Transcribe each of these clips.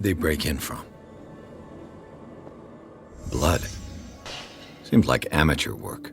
they break in from? Blood. Seems like amateur work.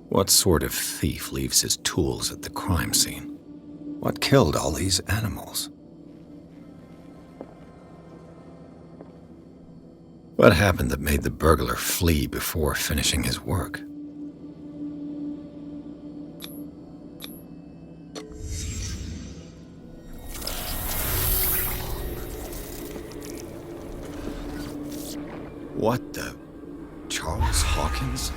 What sort of thief leaves his tools at the crime scene? What killed all these animals? What happened that made the burglar flee before finishing his work? What the? Charles Hawkins?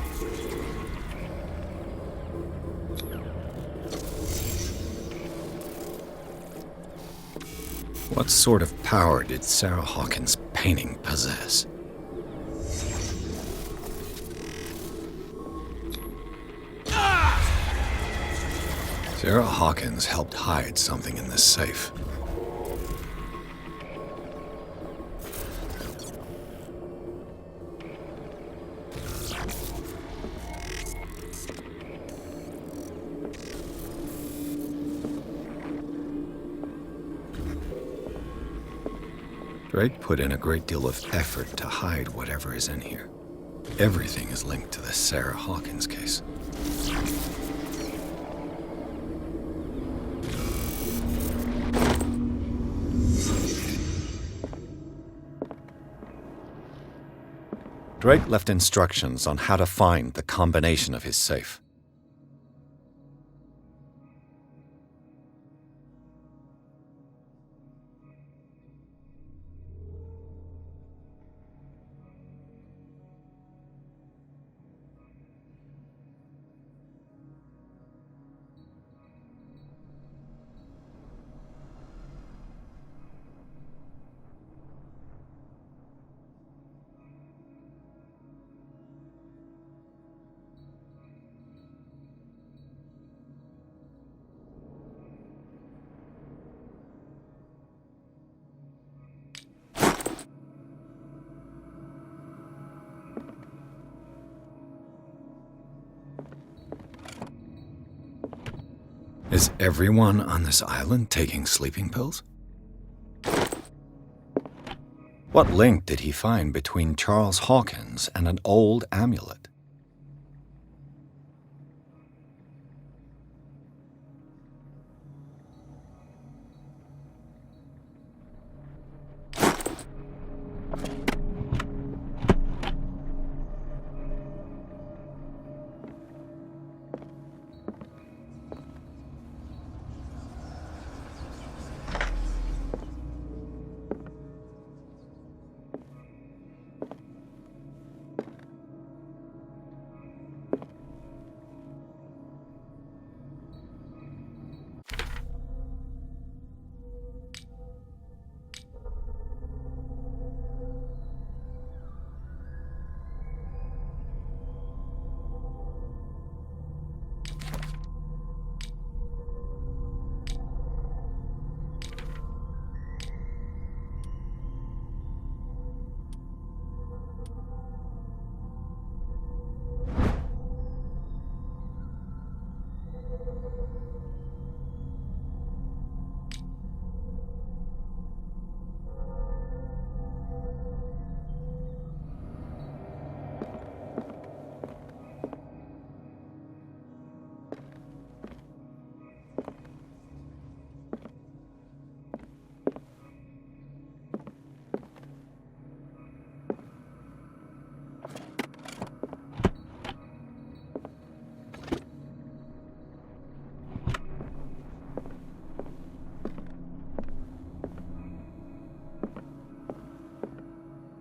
What sort of power did Sarah Hawkins' painting possess? Sarah Hawkins helped hide something in this safe. Drake put in a great deal of effort to hide whatever is in here. Everything is linked to the Sarah Hawkins case. Drake left instructions on how to find the combination of his safe. Is everyone on this island taking sleeping pills? What link did he find between Charles Hawkins and an old amulet?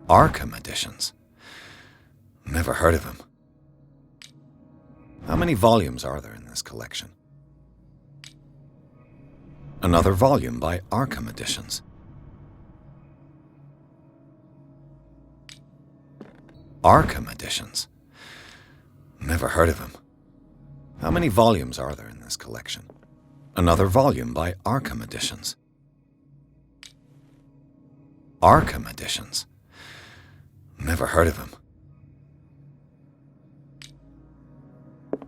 Arkham editions. Never heard of him. How many volumes are there in this collection? Another volume by Arkham Editions. Arkham Editions? Never heard of him. How many volumes are there in this collection? Another volume by Arkham Editions. Arkham Editions? Never heard of him.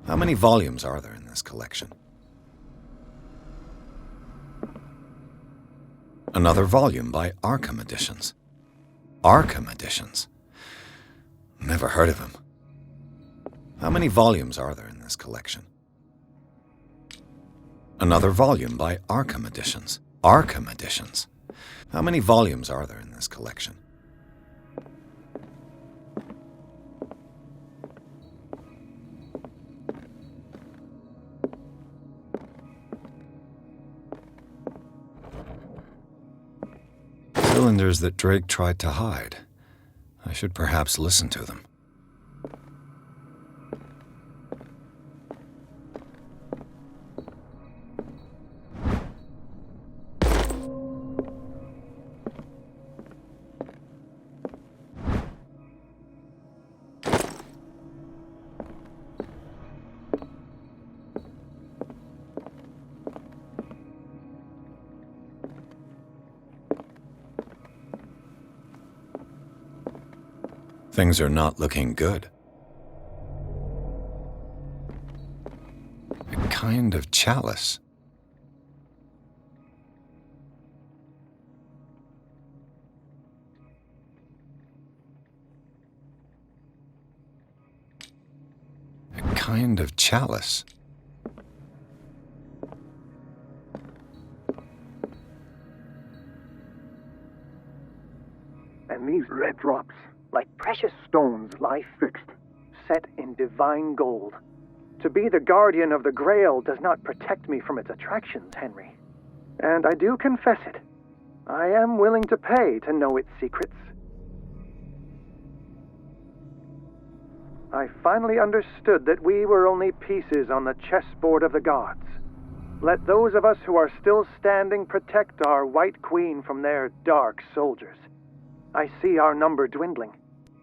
How many volumes are there in this collection? Another volume by Arkham Editions. Arkham Editions? Never heard of him. How many volumes are there in this collection? Another volume by Arkham Editions. Arkham Editions? How many volumes are there in this collection? Cylinders that Drake tried to hide. I should perhaps listen to them. Things are not looking good. A kind of chalice. A kind of chalice. And these red drops, like precious stones, lie fixed, set in divine gold. To be the guardian of the Grail does not protect me from its attractions, Henry. And I do confess it. I am willing to pay to know its secrets. I finally understood that we were only pieces on the chessboard of the gods. Let those of us who are still standing protect our White Queen from their dark soldiers. I see our number dwindling,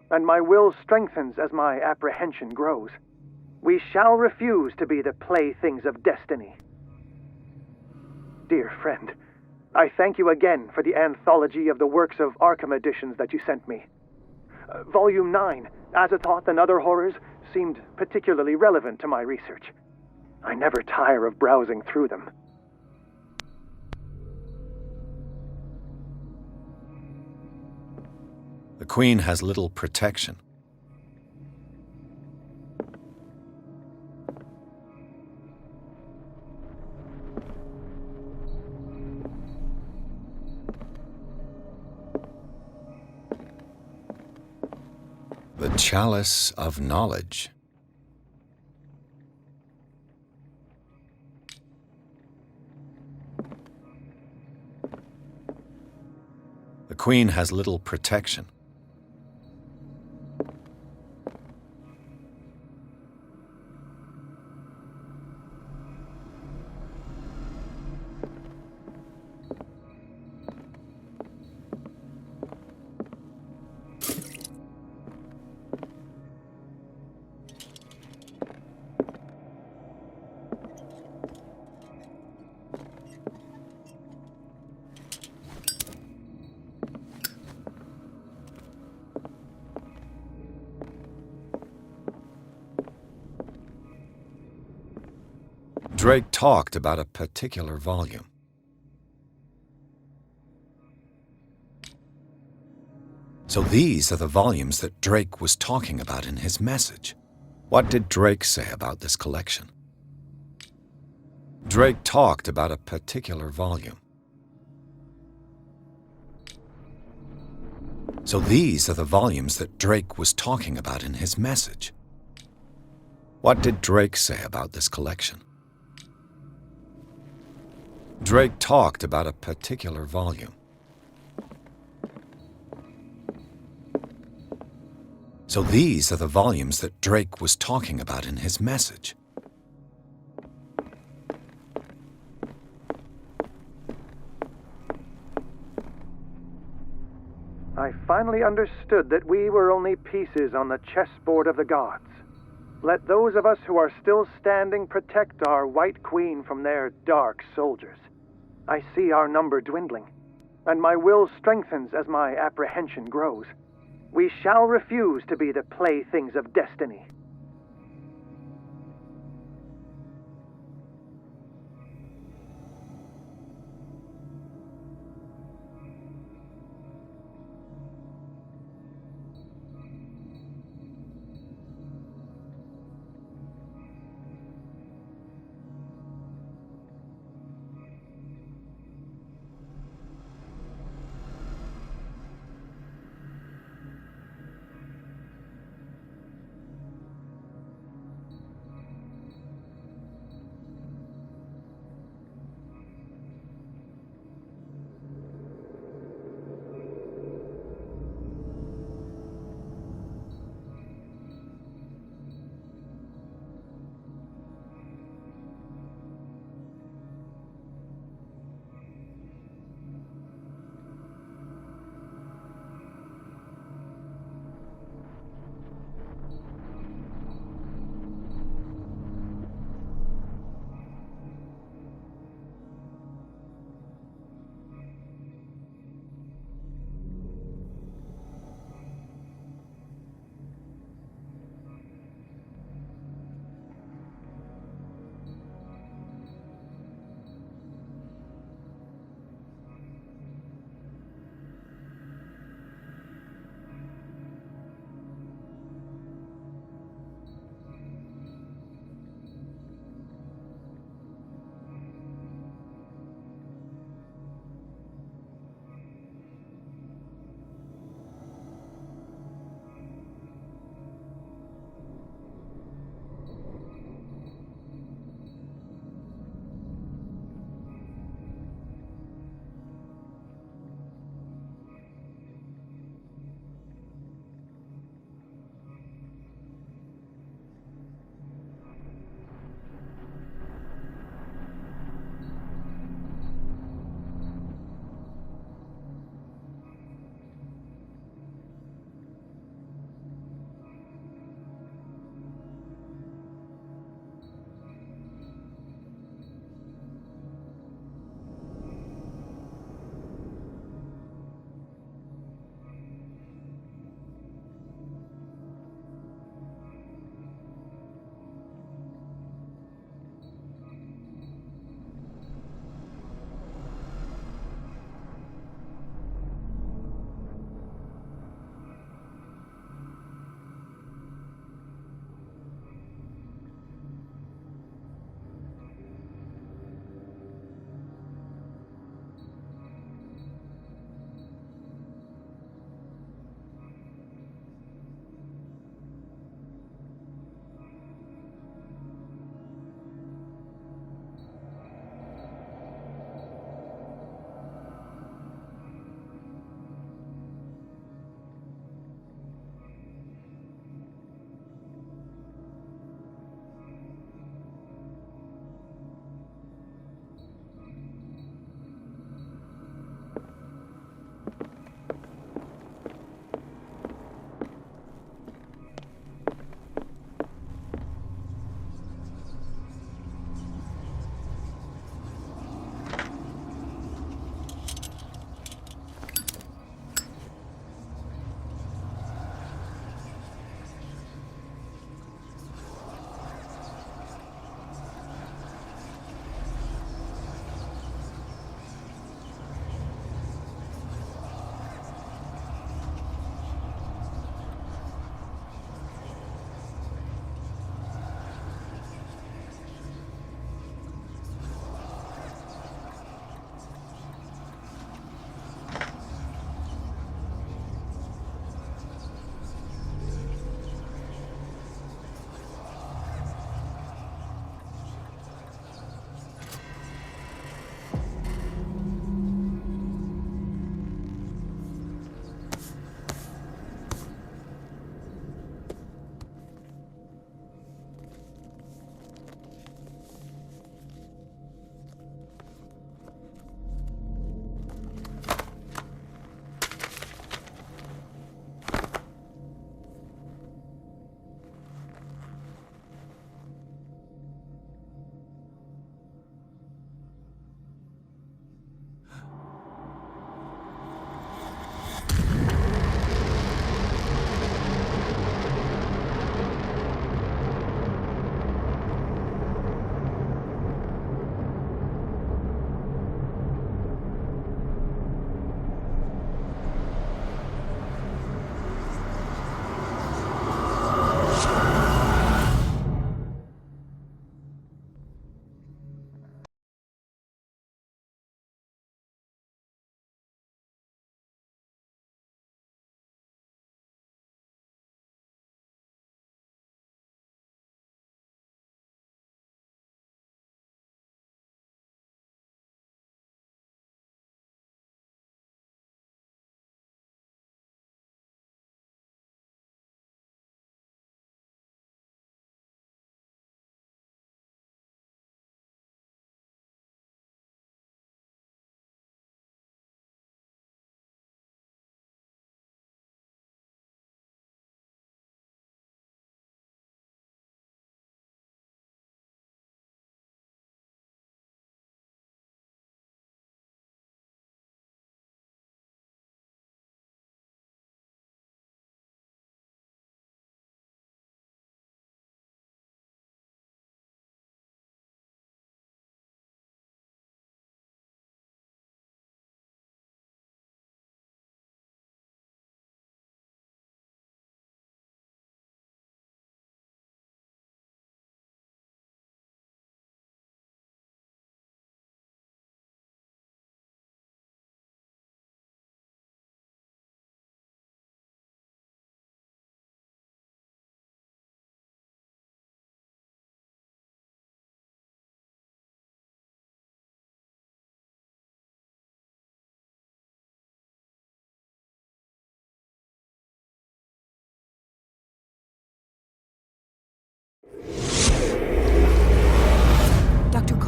and my will strengthens as my apprehension grows. We shall refuse to be the playthings of destiny. Dear friend, I thank you again for the anthology of the works of Arkham Editions that you sent me. Volume 9, Azathoth and Other Horrors, seemed particularly relevant to my research. I never tire of browsing through them. The Queen has little protection. The Chalice of Knowledge. The Queen has little protection. Drake talked about a particular volume. So these are the volumes that Drake was talking about in his message. What did Drake say about this collection? Drake talked about a particular volume. So these are the volumes that Drake was talking about in his message. What did Drake say about this collection? Drake talked about a particular volume. So these are the volumes that Drake was talking about in his message. I finally understood that we were only pieces on the chessboard of the gods. Let those of us who are still standing protect our White Queen from their dark soldiers. I see our number dwindling, and my will strengthens as my apprehension grows. We shall refuse to be the playthings of destiny.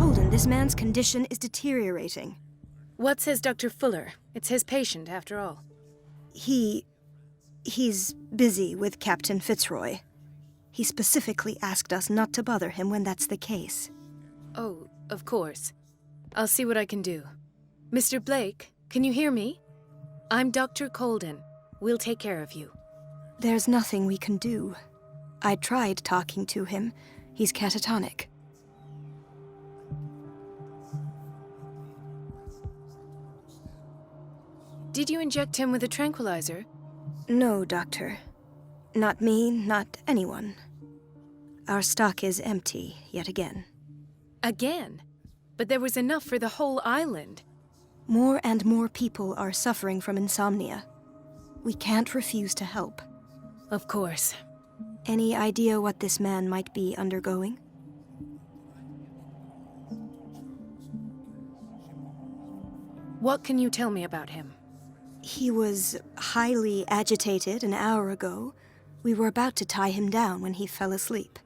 Colden, this man's condition is deteriorating. What says Dr. Fuller? It's his patient, after all. He's busy with Captain Fitzroy. He specifically asked us not to bother him when that's the case. Oh, of course. I'll see what I can do. Mr. Blake, can you hear me? I'm Dr. Colden. We'll take care of you. There's nothing we can do. I tried talking to him. He's catatonic. Did you inject him with a tranquilizer? No, Doctor. Not me, not anyone. Our stock is empty, yet again. Again? But there was enough for the whole island. More and more people are suffering from insomnia. We can't refuse to help. Of course. Any idea what this man might be undergoing? What can you tell me about him? He was highly agitated an hour ago. We were about to tie him down when he fell asleep.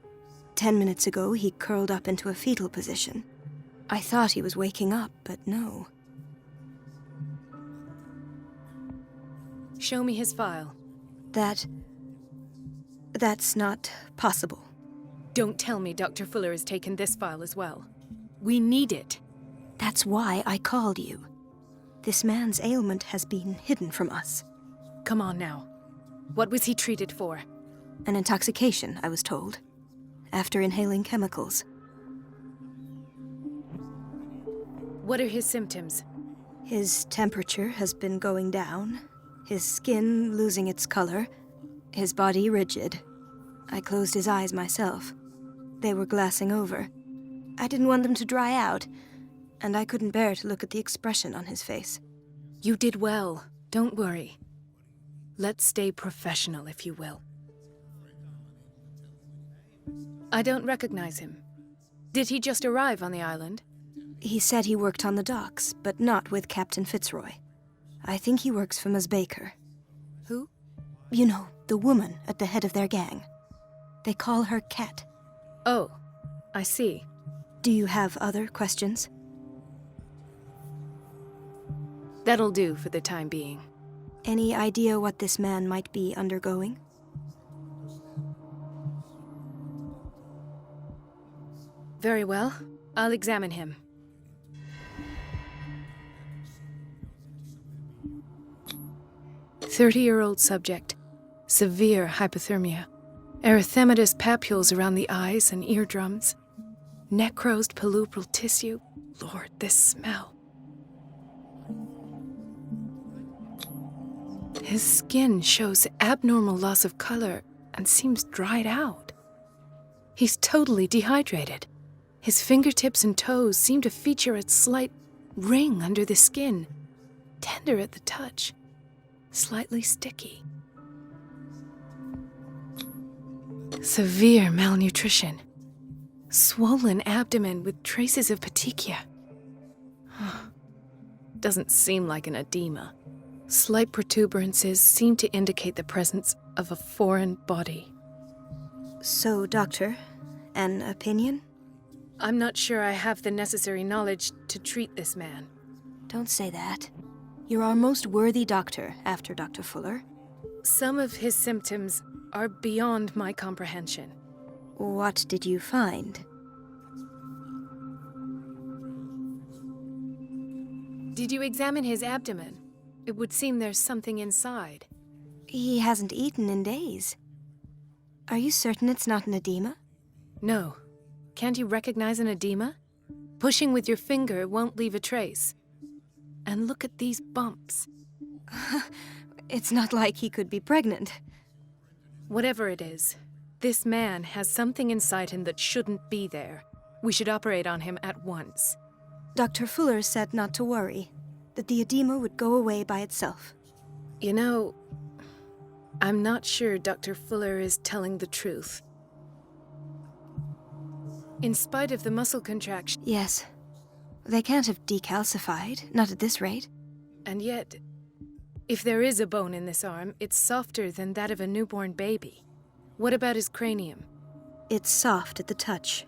10 minutes ago, he curled up into a fetal position. I thought he was waking up, but no. Show me his file. That's not possible. Don't tell me Dr. Fuller has taken this file as well. We need it. That's why I called you. This man's ailment has been hidden from us. Come on now. What was he treated for? An intoxication, I was told. After inhaling chemicals. What are his symptoms? His temperature has been going down. His skin losing its color. His body rigid. I closed his eyes myself. They were glassing over. I didn't want them to dry out, and I couldn't bear to look at the expression on his face. You did well. Don't worry. Let's stay professional, if you will. I don't recognize him. Did he just arrive on the island? He said he worked on the docks, but not with Captain Fitzroy. I think he works for Ms. Baker. Who? You know, the woman at the head of their gang. They call her Cat. Oh, I see. Do you have other questions? That'll do for the time being. Any idea what this man might be undergoing? Very well. I'll examine him. "30-year-old subject. Severe hypothermia. Erythematous papules around the eyes and eardrums. Necrosed palpebral tissue. Lord, this smell. His skin shows abnormal loss of color and seems dried out. He's totally dehydrated. His fingertips and toes seem to feature a slight ring under the skin, tender at the touch, slightly sticky. Severe malnutrition. Swollen abdomen with traces of petechia. Doesn't seem like an edema. Slight protuberances seem to indicate the presence of a foreign body. So, Doctor, an opinion? I'm not sure I have the necessary knowledge to treat this man. Don't say that. You're our most worthy doctor after Dr. Fuller. Some of his symptoms are beyond my comprehension. What did you find? Did you examine his abdomen? It would seem there's something inside. He hasn't eaten in days. Are you certain it's not an edema? No. Can't you recognize an edema? Pushing with your finger won't leave a trace. And look at these bumps. It's not like he could be pregnant. Whatever it is, this man has something inside him that shouldn't be there. We should operate on him at once. Dr. Fuller said not to worry, that the edema would go away by itself. You know, I'm not sure Dr. Fuller is telling the truth. In spite of the muscle contraction. Yes. They can't have decalcified, not at this rate. And yet, if there is a bone in this arm, it's softer than that of a newborn baby. What about his cranium? It's soft at the touch.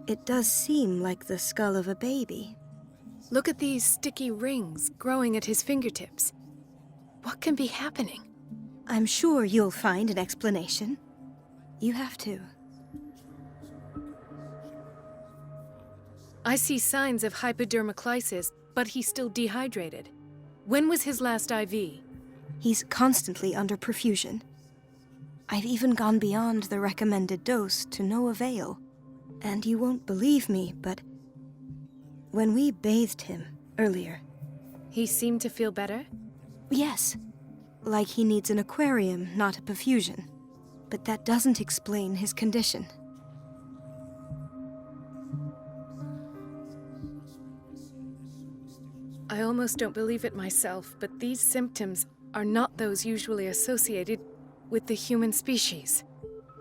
It does seem like the skull of a baby. Look at these sticky rings growing at his fingertips. What can be happening? I'm sure you'll find an explanation. You have to. I see signs of hypodermoclysis, but he's still dehydrated. When was his last IV? He's constantly under perfusion. I've even gone beyond the recommended dose to no avail. And you won't believe me, but when we bathed him earlier... He seemed to feel better? Yes, like he needs an aquarium, not a perfusion. But that doesn't explain his condition. I almost don't believe it myself, but these symptoms are not those usually associated with the human species.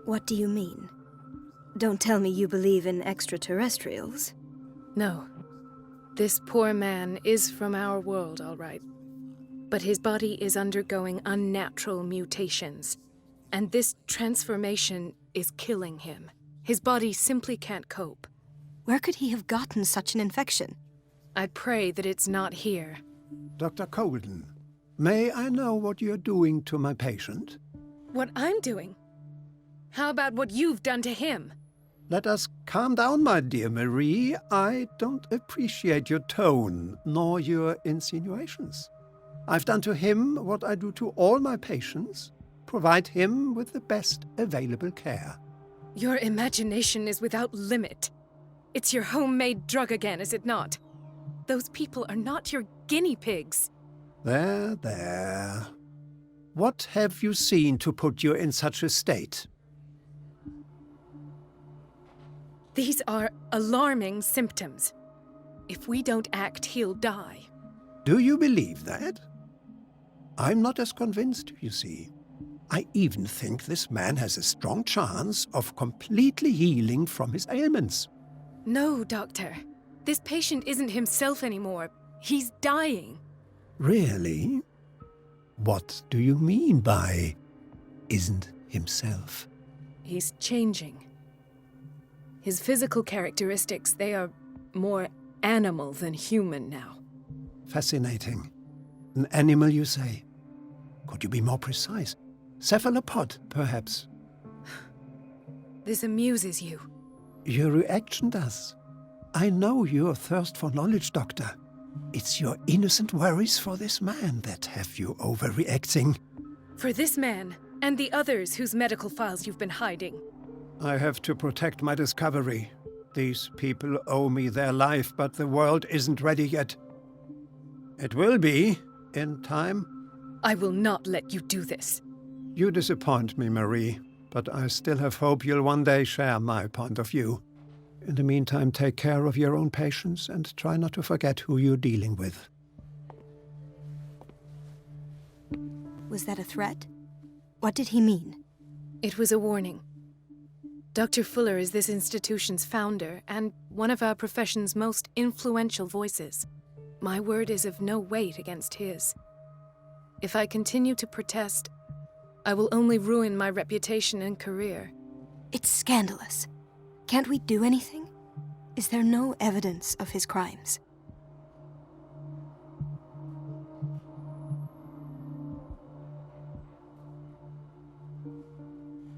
What do you mean? Don't tell me you believe in extraterrestrials. No. This poor man is from our world, all right. But his body is undergoing unnatural mutations. And this transformation is killing him. His body simply can't cope. Where could he have gotten such an infection? I pray that it's not here. Dr. Colden, may I know what you're doing to my patient? What I'm doing? How about what you've done to him? Let us calm down, my dear Marie. I don't appreciate your tone, nor your insinuations. I've done to him what I do to all my patients, provide him with the best available care. Your imagination is without limit. It's your homemade drug again, is it not? Those people are not your guinea pigs. There, there. What have you seen to put you in such a state? These are alarming symptoms. If we don't act, he'll die. Do you believe that? I'm not as convinced, you see. I even think this man has a strong chance of completely healing from his ailments. No, Doctor. This patient isn't himself anymore. He's dying. Really? What do you mean by isn't himself? He's changing. His physical characteristics, they are more animal than human now. Fascinating. An animal, you say? Could you be more precise? Cephalopod, perhaps? This amuses you. Your reaction does. I know your thirst for knowledge, Doctor. It's your innocent worries for this man that have you overreacting. For this man, and the others whose medical files you've been hiding. I have to protect my discovery. These people owe me their life, but the world isn't ready yet. It will be, in time. I will not let you do this. You disappoint me, Marie, but I still have hope you'll one day share my point of view. In the meantime, take care of your own patients and try not to forget who you're dealing with. Was that a threat? What did he mean? It was a warning. Dr. Fuller is this institution's founder and one of our profession's most influential voices. My word is of no weight against his. If I continue to protest, I will only ruin my reputation and career. It's scandalous. Can't we do anything? Is there no evidence of his crimes?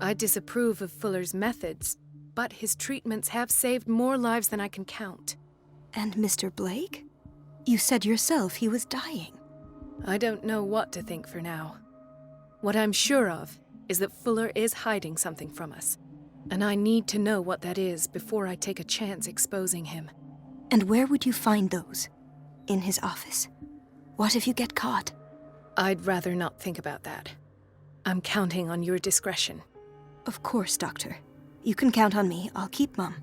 I disapprove of Fuller's methods, but his treatments have saved more lives than I can count. And Mr. Blake? You said yourself he was dying. I don't know what to think for now. What I'm sure of is that Fuller is hiding something from us. And I need to know what that is before I take a chance exposing him. And where would you find those? In his office? What if you get caught? I'd rather not think about that. I'm counting on your discretion. Of course, Doctor. You can count on me. I'll keep mum.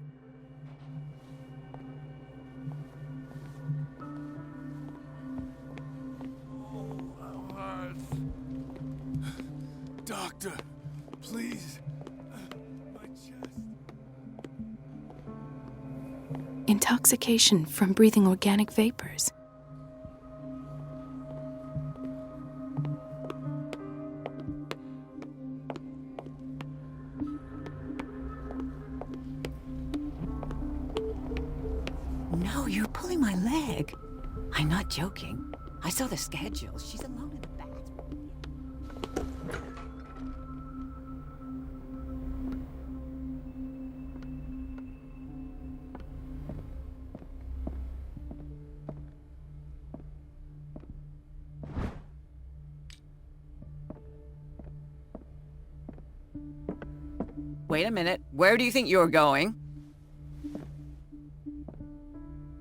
Doctor, please. My chest. Intoxication from breathing organic vapors. you're pulling my leg. I'm not joking. I saw the schedule. She's alone in the bathroom. Wait a minute. Where do you think you're going?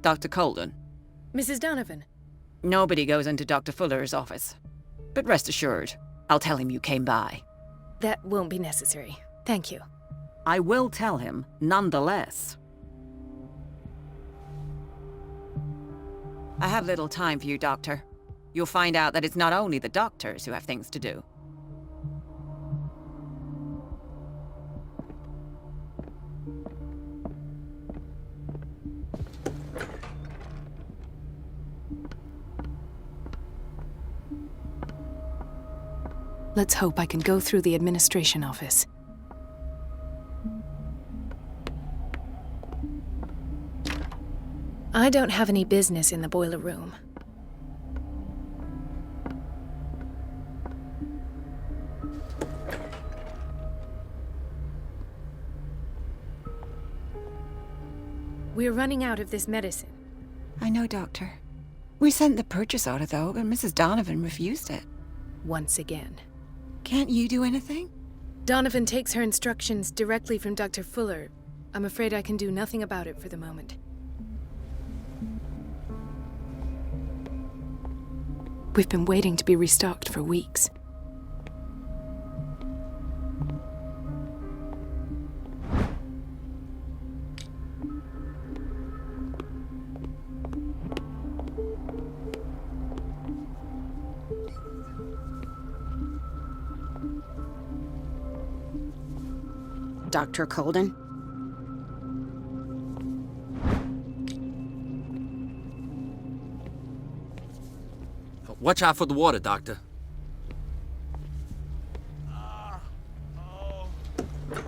Dr. Colden. Mrs. Donovan. Nobody goes into Dr. Fuller's office. But rest assured, I'll tell him you came by. That won't be necessary. Thank you. I will tell him, nonetheless. I have little time for you, Doctor. You'll find out that it's not only the doctors who have things to do. Let's hope I can go through the administration office. I don't have any business in the boiler room. We're running out of this medicine. I know, Doctor. We sent the purchase order, though, but Mrs. Donovan refused it. Once again. Can't you do anything? Donovan takes her instructions directly from Dr. Fuller. I'm afraid I can do nothing about it for the moment. We've been waiting to be restocked for weeks. Dr. Colden? Watch out for the water, Doctor.